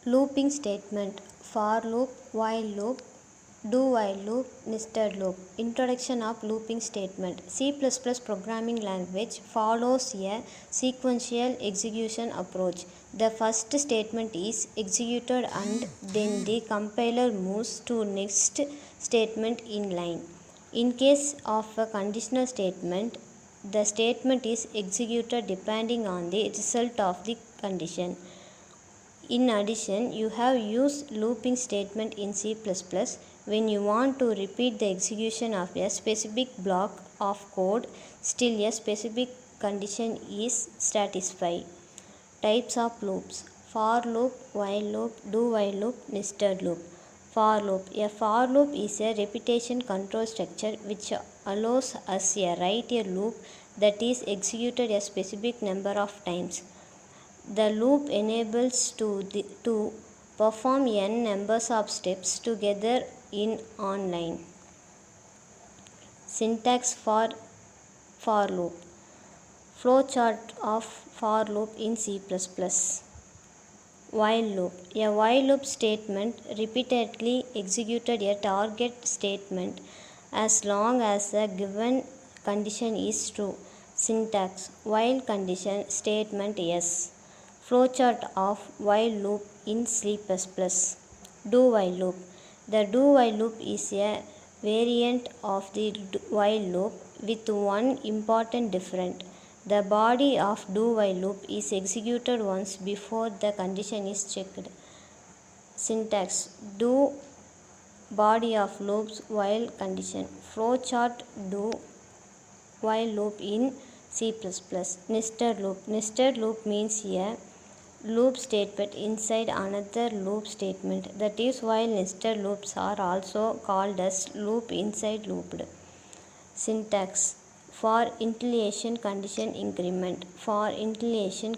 Looping statement: for loop, while loop, do while loop, nested loop. Introduction of looping statement. C++ programming language follows a sequential execution approach. The first statement is executed and then the compiler moves to next statement in line. In case of a conditional statement, the statement is executed depending on the result of the condition. In addition, you have used looping statement in C++ when you want to repeat the execution of a specific block of code, still a specific condition is satisfied. Types of loops: for loop, while loop, do while loop, nested loop. For loop. A for loop is a repetition control structure which allows us to write a loop that is executed a specific number of times. The loop enables to perform n numbers of steps together in online. Syntax for loop. Flowchart of for loop in C++. While loop. A while loop statement repeatedly executed a target statement as long as a given condition is true. Syntax: while condition statement yes. Flowchart of while loop in C++. Do while loop. The do while loop is a variant of the while loop with one important difference. The body of do while loop is executed once before the condition is checked. Syntax: do body of loops while condition. Flowchart do while loop in C++. Nested loop. Nested loop means a loop statement inside another loop statement. That is why nested loops are also called as loop inside looped. Syntax: for iteration condition increment. For iteration